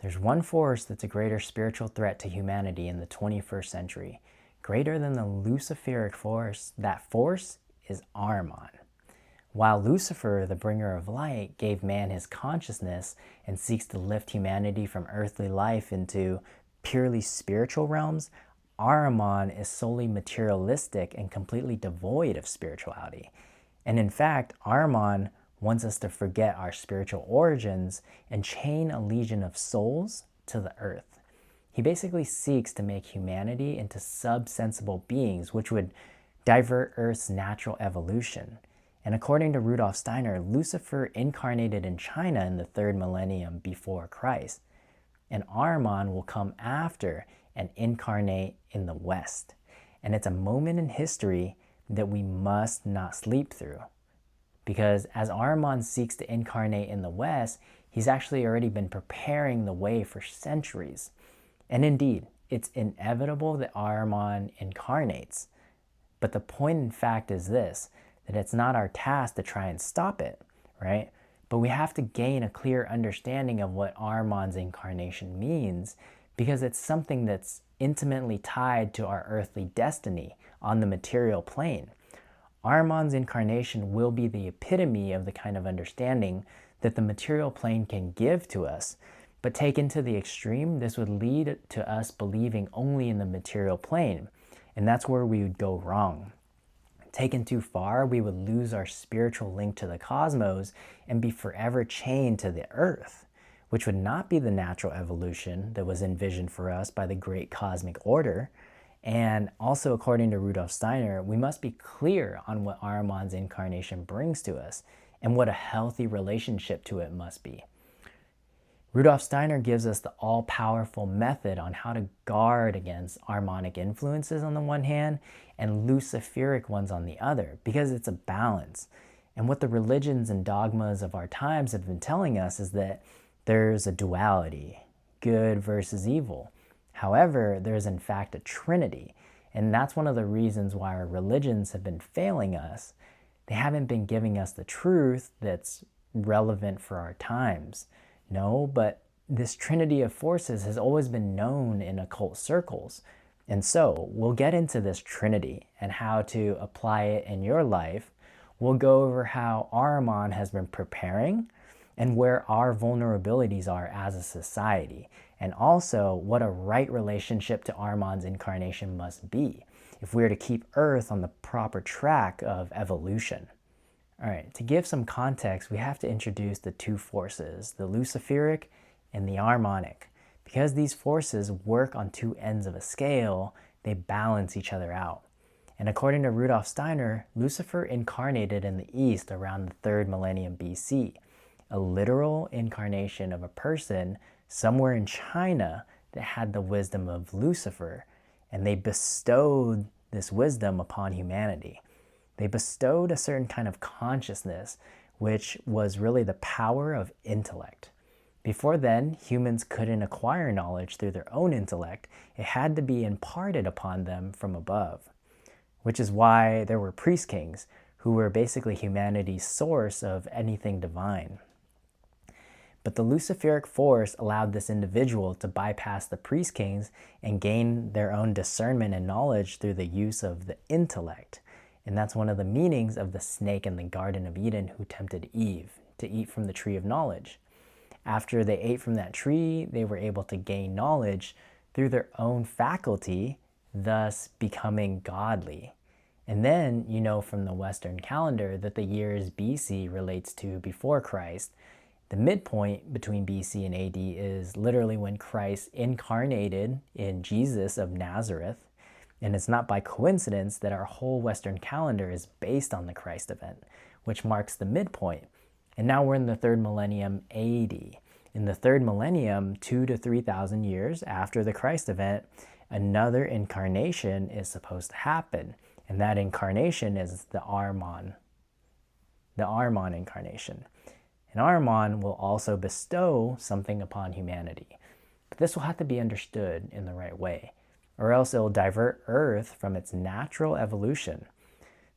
There's one force that's a greater spiritual threat to humanity in the 21st century, greater than the Luciferic force. That force is Ahriman. While Lucifer, the bringer of light, gave man his consciousness and seeks to lift humanity from earthly life into purely spiritual realms, Ahriman is solely materialistic and completely devoid of spirituality. And in fact, Ahriman wants us to forget our spiritual origins and chain a legion of souls to the earth. He basically seeks to make humanity into sub-sensible beings, which would divert Earth's natural evolution. And according to Rudolf Steiner, Lucifer incarnated in China in the 3rd millennium before Christ, and Ahriman will come after and incarnate in the West. And it's a moment in history that we must not sleep through. Because as Ahriman seeks to incarnate in the West, he's actually already been preparing the way for centuries. And indeed, it's inevitable that Ahriman incarnates. But the point in fact is this, that it's not our task to try and stop it, right? But we have to gain a clear understanding of what Ahriman's incarnation means, because it's something that's intimately tied to our earthly destiny on the material plane. Ahriman's incarnation will be the epitome of the kind of understanding that the material plane can give to us. But taken to the extreme, this would lead to us believing only in the material plane. And that's where we would go wrong. Taken too far, we would lose our spiritual link to the cosmos and be forever chained to the earth, which would not be the natural evolution that was envisioned for us by the great cosmic order. And also, according to Rudolf Steiner, we must be clear on what Ahriman's incarnation brings to us and what a healthy relationship to it must be. Rudolf Steiner gives us the all-powerful method on how to guard against Ahrimanic influences on the one hand and Luciferic ones on the other, because it's a balance. And what the religions and dogmas of our times have been telling us is that there's a duality, good versus evil. However, there's in fact a trinity, and that's one of the reasons why our religions have been failing us. They haven't been giving us the truth that's relevant for our times. No, but this Trinity of Forces has always been known in occult circles. And so we'll get into this Trinity and how to apply it in your life. We'll go over how Ahriman has been preparing and where our vulnerabilities are as a society, and also what a right relationship to Ahriman's incarnation must be if we are to keep Earth on the proper track of evolution. All right, to give some context, we have to introduce the two forces, the Luciferic and the Ahrimanic. Because these forces work on two ends of a scale, they balance each other out. And according to Rudolf Steiner, Lucifer incarnated in the East around the 3rd millennium BC, a literal incarnation of a person somewhere in China that had the wisdom of Lucifer, and they bestowed this wisdom upon humanity. They bestowed a certain kind of consciousness, which was really the power of intellect. Before then, humans couldn't acquire knowledge through their own intellect. It had to be imparted upon them from above, which is why there were priest kings, who were basically humanity's source of anything divine. But the Luciferic force allowed this individual to bypass the priest kings and gain their own discernment and knowledge through the use of the intellect. And that's one of the meanings of the snake in the Garden of Eden who tempted Eve to eat from the tree of knowledge. After they ate from that tree, they were able to gain knowledge through their own faculty, thus becoming godly. And then you know from the Western calendar that the years BC relates to before Christ. The midpoint between BC and AD is literally when Christ incarnated in Jesus of Nazareth. And it's not by coincidence that our whole Western calendar is based on the Christ event, which marks the midpoint. And now we're in the 3rd millennium AD. In the 3rd millennium, 2,000 to 3,000 years after the Christ event, another incarnation is supposed to happen. And that incarnation is the Ahriman incarnation. And Ahriman will also bestow something upon humanity. But this will have to be understood in the right way, or else it will divert Earth from its natural evolution.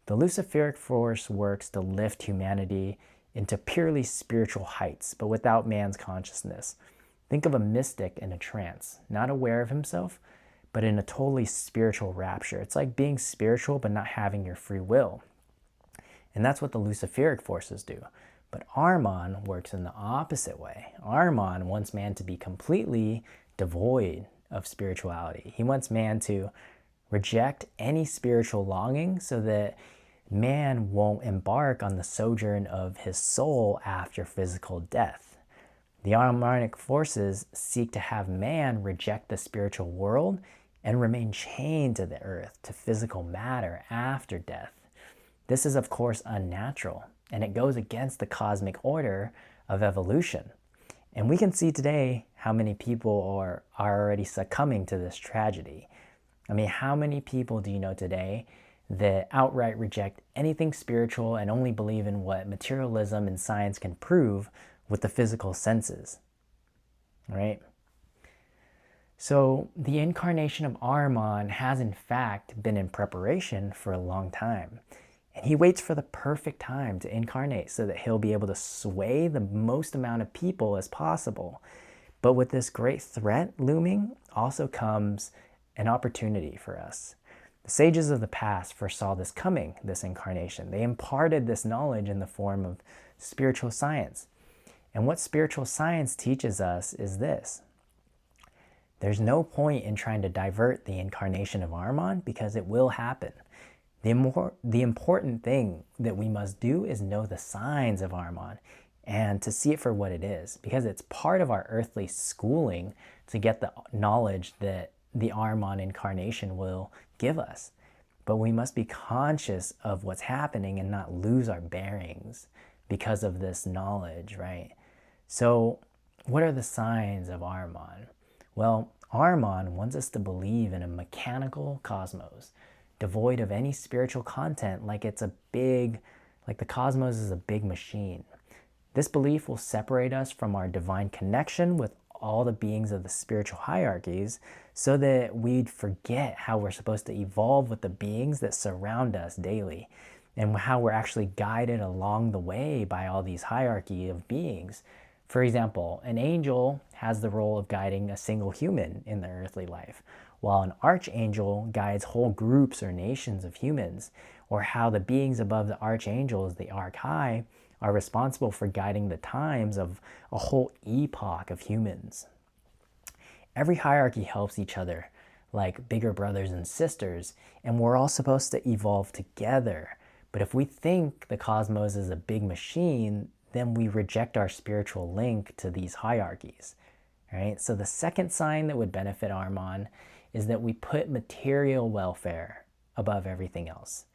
The Luciferic force works to lift humanity into purely spiritual heights, but without man's consciousness. Think of a mystic in a trance, not aware of himself, but in a totally spiritual rapture. It's like being spiritual but not having your free will. And that's what the Luciferic forces do. But Ahriman works in the opposite way. Ahriman wants man to be completely devoid of spirituality. He wants man to reject any spiritual longing so that man won't embark on the sojourn of his soul after physical death. The Ahrimanic forces seek to have man reject the spiritual world and remain chained to the earth, to physical matter after death. This is, of course, unnatural, and it goes against the cosmic order of evolution. And we can see today how many people are already succumbing to this tragedy. I mean, how many people do you know today that outright reject anything spiritual and only believe in what materialism and science can prove with the physical senses, right? So the incarnation of Ahriman has in fact been in preparation for a long time. And he waits for the perfect time to incarnate so that he'll be able to sway the most amount of people as possible. But with this great threat looming also comes an opportunity for us. The sages of the past foresaw this coming, this incarnation. They imparted this knowledge in the form of spiritual science. And what spiritual science teaches us is this. There's no point in trying to divert the incarnation of Ahriman because it will happen. The important thing that we must do is know the signs of Ahriman and to see it for what it is, because it's part of our earthly schooling to get the knowledge that the Ahriman incarnation will give us. But we must be conscious of what's happening and not lose our bearings because of this knowledge, right? So what are the signs of Ahriman? Well, Ahriman wants us to believe in a mechanical cosmos, devoid of any spiritual content, like the cosmos is a big machine. This belief will separate us from our divine connection with all the beings of the spiritual hierarchies so that we'd forget how we're supposed to evolve with the beings that surround us daily and how we're actually guided along the way by all these hierarchy of beings. For example, an angel has the role of guiding a single human in the earthly life, while an archangel guides whole groups or nations of humans, or how the beings above the archangels, the archai, are responsible for guiding the times of a whole epoch of humans. Every hierarchy helps each other, like bigger brothers and sisters, and we're all supposed to evolve together. But if we think the cosmos is a big machine, then we reject our spiritual link to these hierarchies, right? So the second sign that would benefit Ahriman is that we put material welfare above everything else.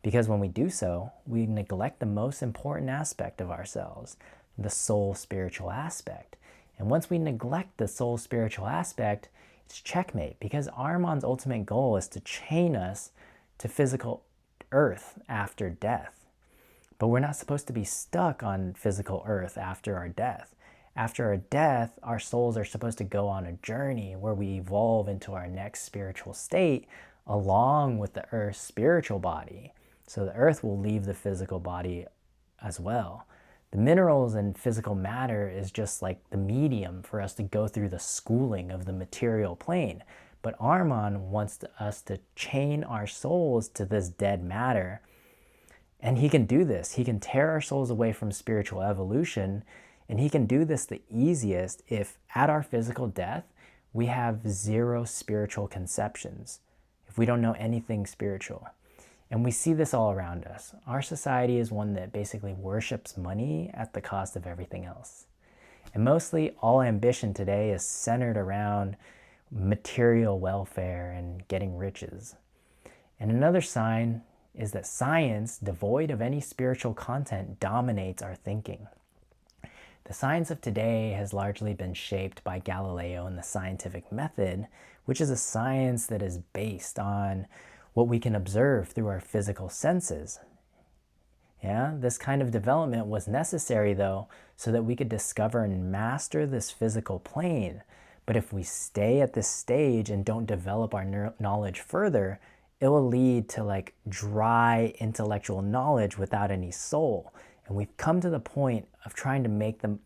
Because when we do so, we neglect the most important aspect of ourselves, the soul spiritual aspect. And once we neglect the soul spiritual aspect, it's checkmate, because Ahriman's ultimate goal is to chain us to physical earth after death. But we're not supposed to be stuck on physical earth after our death. After our death, our souls are supposed to go on a journey where we evolve into our next spiritual state along with the earth's spiritual body. So the earth will leave the physical body as well. The minerals and physical matter is just like the medium for us to go through the schooling of the material plane. But Ahriman wants us to chain our souls to this dead matter. And he can do this. He can tear our souls away from spiritual evolution. And he can do this the easiest if at our physical death, we have zero spiritual conceptions, if we don't know anything spiritual. And we see this all around us. Our society is one that basically worships money at the cost of everything else. And mostly all ambition today is centered around material welfare and getting riches. And another sign is that science, devoid of any spiritual content, dominates our thinking. The science of today has largely been shaped by Galileo and the scientific method, which is a science that is based on what we can observe through our physical senses. Yeah, this kind of development was necessary, though, so that we could discover and master this physical plane. But if we stay at this stage and don't develop our knowledge further, it will lead to like dry intellectual knowledge without any soul. And we've come to the point of trying to make the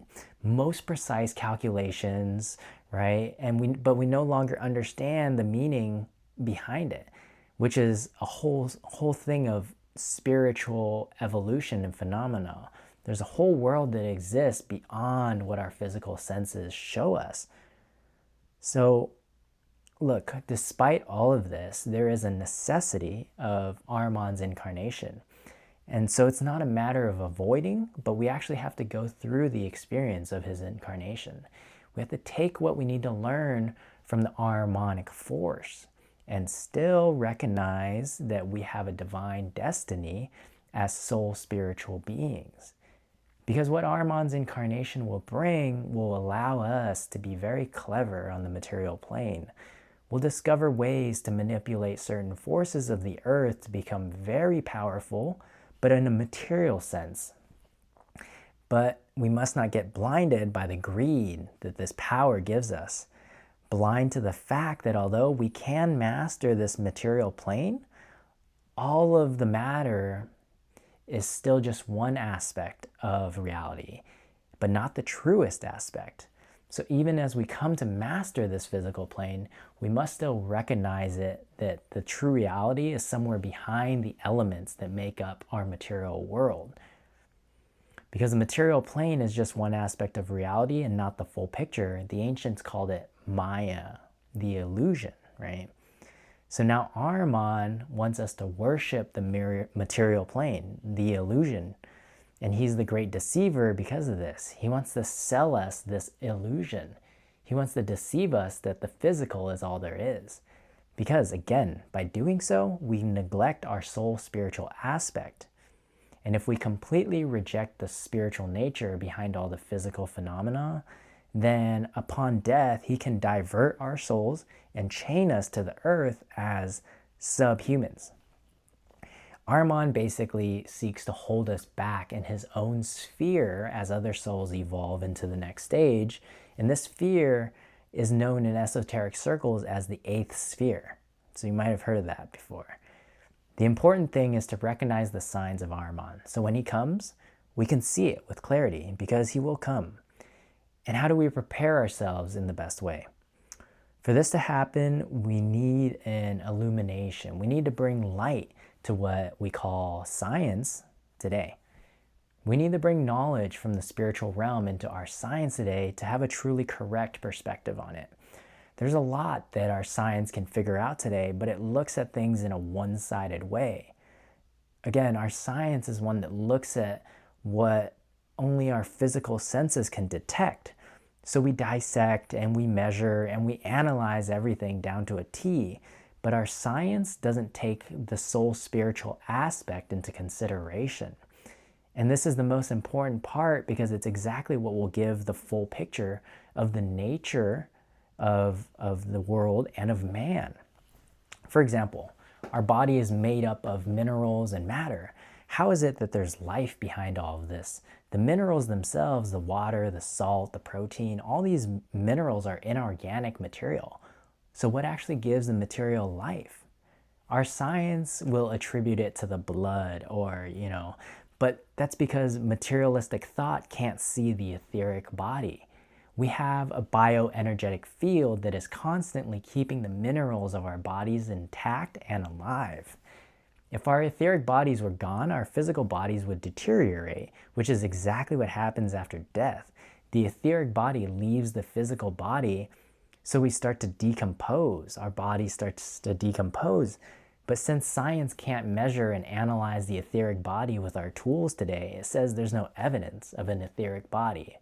most precise calculations, right? But we no longer understand the meaning behind it, which is a whole thing of spiritual evolution and phenomena. There's a whole world that exists beyond what our physical senses show us. So look, despite all of this, there is a necessity of Ahriman's incarnation. And so it's not a matter of avoiding, but we actually have to go through the experience of his incarnation. We have to take what we need to learn from the Ahrimanic force and still recognize that we have a divine destiny as soul spiritual beings. Because what Ahriman's incarnation will bring will allow us to be very clever on the material plane. We'll discover ways to manipulate certain forces of the earth to become very powerful, but in a material sense. But we must not get blinded by the greed that this power gives us. Blind to the fact that although we can master this material plane, all of the matter is still just one aspect of reality, but not the truest aspect. So even as we come to master this physical plane, we must still recognize that the true reality is somewhere behind the elements that make up our material world. Because the material plane is just one aspect of reality and not the full picture. The ancients called it Maya, the illusion, right? So now Ahriman wants us to worship the material plane, the illusion. And he's the great deceiver because of this. He wants to sell us this illusion. He wants to deceive us that the physical is all there is. Because again, by doing so, we neglect our soul spiritual aspect. And if we completely reject the spiritual nature behind all the physical phenomena, then upon death, he can divert our souls and chain us to the earth as subhumans. Ahriman basically seeks to hold us back in his own sphere as other souls evolve into the next stage. And this sphere is known in esoteric circles as the eighth sphere. So you might have heard of that before. The important thing is to recognize the signs of Ahriman. So when he comes, we can see it with clarity because he will come. And how do we prepare ourselves in the best way? For this to happen, we need an illumination. We need to bring light to what we call science today. We need to bring knowledge from the spiritual realm into our science today to have a truly correct perspective on it. There's a lot that our science can figure out today, but it looks at things in a one-sided way. Again, our science is one that looks at what only our physical senses can detect. So we dissect and we measure and we analyze everything down to a T, but our science doesn't take the soul spiritual aspect into consideration. And this is the most important part because it's exactly what will give the full picture of the nature of the world and of man. For example, our body is made up of minerals and matter. How is it that there's life behind all of this? The minerals themselves, the water, the salt, the protein, all these minerals are inorganic material. So what actually gives the material life? Our science will attribute it to the blood but that's because materialistic thought can't see the etheric body. We have a bioenergetic field that is constantly keeping the minerals of our bodies intact and alive. If our etheric bodies were gone, our physical bodies would deteriorate, which is exactly what happens after death. The etheric body leaves the physical body, so we start to decompose. Our body starts to decompose. But since science can't measure and analyze the etheric body with our tools today, it says there's no evidence of an etheric body.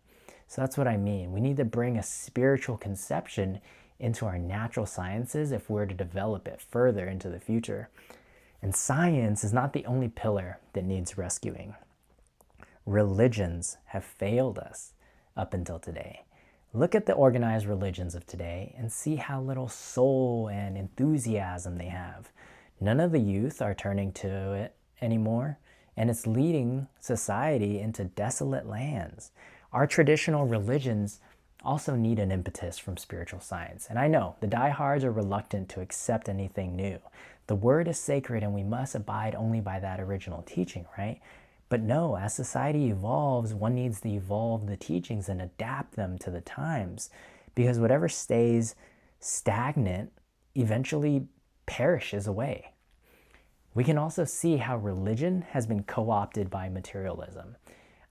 So that's what I mean. We need to bring a spiritual conception into our natural sciences if we're to develop it further into the future. And science is not the only pillar that needs rescuing. Religions have failed us up until today. Look at the organized religions of today and see how little soul and enthusiasm they have. None of the youth are turning to it anymore, and it's leading society into desolate lands. Our traditional religions also need an impetus from spiritual science. And I know the diehards are reluctant to accept anything new. The word is sacred and we must abide only by that original teaching, right? But no, as society evolves, one needs to evolve the teachings and adapt them to the times, because whatever stays stagnant eventually perishes away. We can also see how religion has been co-opted by materialism.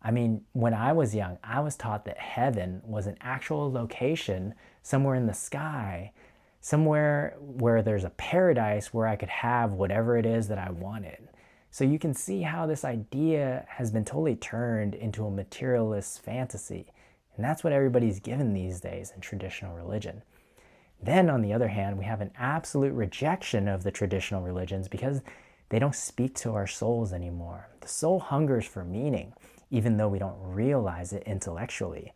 I mean, when I was young, I was taught that heaven was an actual location somewhere in the sky, somewhere where there's a paradise where I could have whatever it is that I wanted. So you can see how this idea has been totally turned into a materialist fantasy. And that's what everybody's given these days in traditional religion. Then, on the other hand, we have an absolute rejection of the traditional religions because they don't speak to our souls anymore. The soul hungers for meaning, even though we don't realize it intellectually.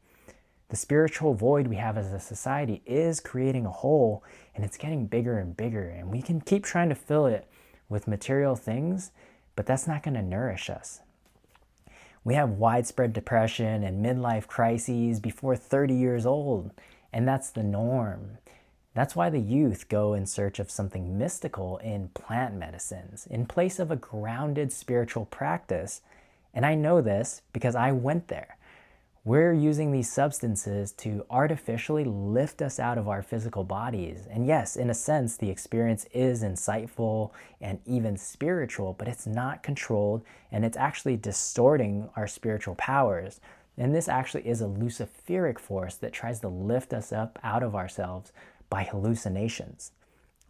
The spiritual void we have as a society is creating a hole, and it's getting bigger and bigger, and we can keep trying to fill it with material things, but that's not going to nourish us. We have widespread depression and midlife crises before 30 years old, and that's the norm. That's why the youth go in search of something mystical in plant medicines in place of a grounded spiritual practice. And I know this because I went there. We're using these substances to artificially lift us out of our physical bodies. And yes, in a sense, the experience is insightful and even spiritual, but it's not controlled, and it's actually distorting our spiritual powers. And this actually is a Luciferic force that tries to lift us up out of ourselves by hallucinations.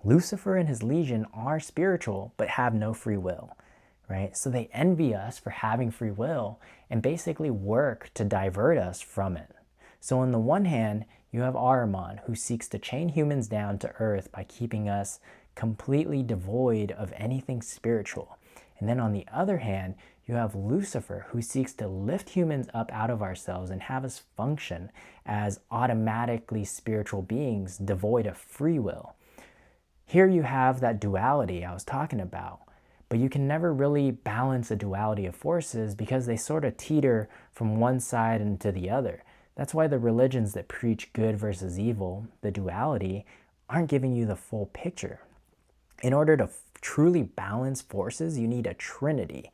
Lucifer and his legion are spiritual, but have no free will, right? So they envy us for having free will and basically work to divert us from it. So on the one hand, you have Ahriman, who seeks to chain humans down to earth by keeping us completely devoid of anything spiritual. And then on the other hand, you have Lucifer, who seeks to lift humans up out of ourselves and have us function as automatically spiritual beings devoid of free will. Here you have that duality I was talking about, but you can never really balance a duality of forces because they sort of teeter from one side into the other. That's why the religions that preach good versus evil, the duality, aren't giving you the full picture. In order to truly balance forces, you need a trinity.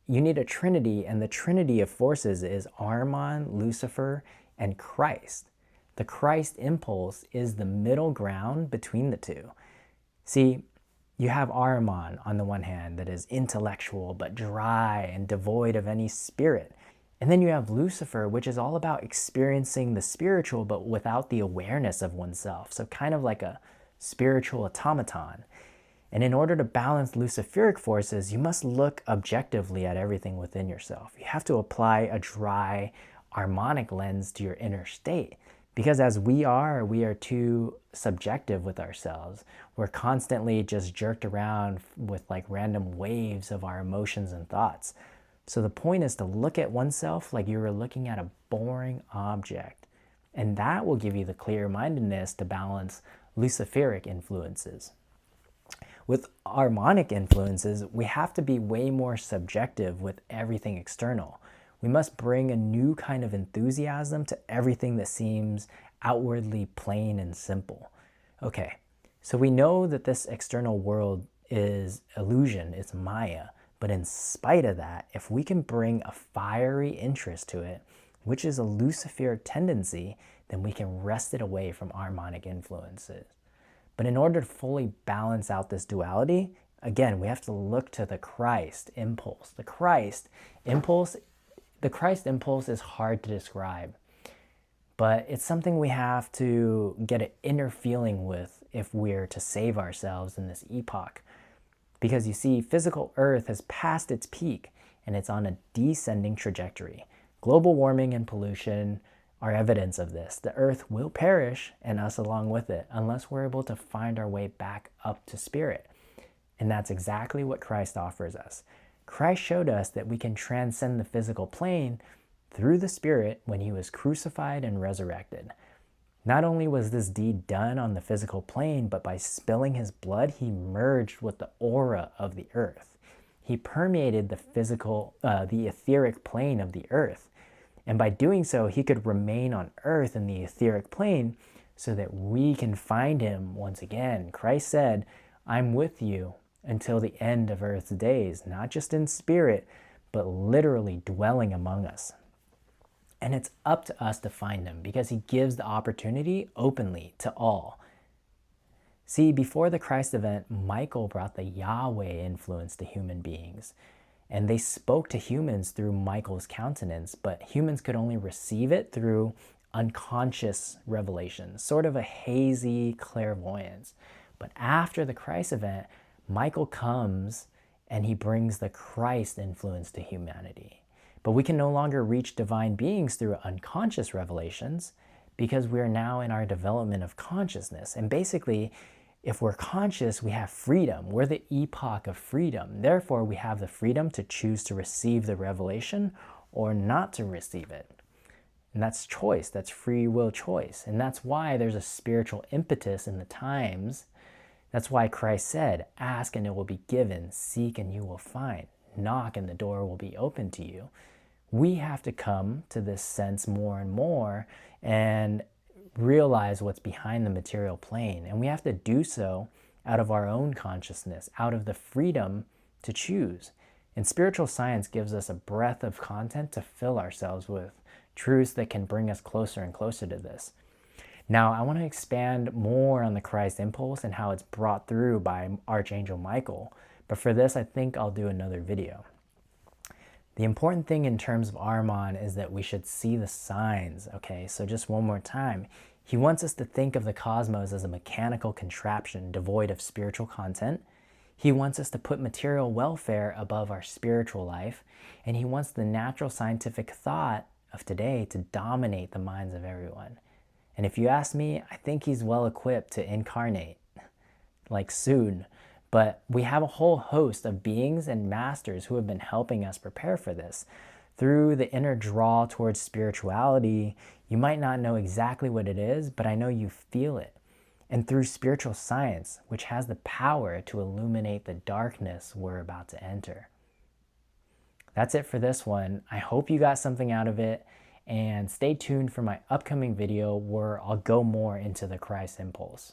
You need a trinity, and the Trinity of Forces is Ahriman, Lucifer, and Christ. The Christ impulse is the middle ground between the two. See, you have Ahriman on the one hand that is intellectual but dry and devoid of any spirit. And then you have Lucifer, which is all about experiencing the spiritual but without the awareness of oneself. So kind of like a spiritual automaton. And in order to balance Luciferic forces, you must look objectively at everything within yourself. You have to apply a dry, harmonic lens to your inner state. Because as we are too subjective with ourselves. We're constantly just jerked around with like random waves of our emotions and thoughts. So the point is to look at oneself like you were looking at a boring object. And that will give you the clear-mindedness to balance Luciferic influences. With harmonic influences, we have to be way more subjective with everything external. We must bring a new kind of enthusiasm to everything that seems outwardly plain and simple. Okay, so we know that this external world is illusion, it's Maya, but in spite of that, if we can bring a fiery interest to it, which is a Luciferic tendency, then we can wrest it away from harmonic influences. But in order to fully balance out this duality, again, we have to look to the Christ impulse. The Christ impulse is hard to describe, but it's something we have to get an inner feeling with if we're to save ourselves in this epoch. Because you see, physical Earth has passed its peak and it's on a descending trajectory. Global warming and pollution are evidence of this. The Earth will perish, and us along with it, unless we're able to find our way back up to spirit. And that's exactly what Christ offers us. Christ showed us that we can transcend the physical plane through the Spirit when he was crucified and resurrected. Not only was this deed done on the physical plane, but by spilling his blood, he merged with the aura of the earth. He permeated the etheric plane of the earth. And by doing so, he could remain on earth in the etheric plane so that we can find him once again. Christ said, "I'm with you until the end of earth's days," not just in spirit, but literally dwelling among us. And it's up to us to find him because he gives the opportunity openly to all. See, before the Christ event, Michael brought the Yahweh influence to human beings. And they spoke to humans through Michael's countenance, but humans could only receive it through unconscious revelation, sort of a hazy clairvoyance. But after the Christ event, Michael comes and he brings the Christ influence to humanity. But we can no longer reach divine beings through unconscious revelations because we are now in our development of consciousness. And basically, if we're conscious, we have freedom. We're the epoch of freedom. Therefore, we have the freedom to choose to receive the revelation or not to receive it. And that's choice. That's free will choice. And that's why there's a spiritual impetus in the times. That's why Christ said, ask and it will be given, seek and you will find, knock and the door will be open to you. We have to come to this sense more and more and realize what's behind the material plane. And we have to do so out of our own consciousness, out of the freedom to choose. And spiritual science gives us a breadth of content to fill ourselves with truths that can bring us closer and closer to this. Now, I want to expand more on the Christ impulse and how it's brought through by Archangel Michael. But for this, I think I'll do another video. The important thing in terms of Ahriman is that we should see the signs, okay? So just one more time. He wants us to think of the cosmos as a mechanical contraption devoid of spiritual content. He wants us to put material welfare above our spiritual life. And he wants the natural scientific thought of today to dominate the minds of everyone. And if you ask me, I think he's well equipped to incarnate, like soon. But we have a whole host of beings and masters who have been helping us prepare for this. Through the inner draw towards spirituality, you might not know exactly what it is, but I know you feel it. And through spiritual science, which has the power to illuminate the darkness we're about to enter. That's it for this one. I hope you got something out of it, and stay tuned for my upcoming video where I'll go more into the Christ impulse.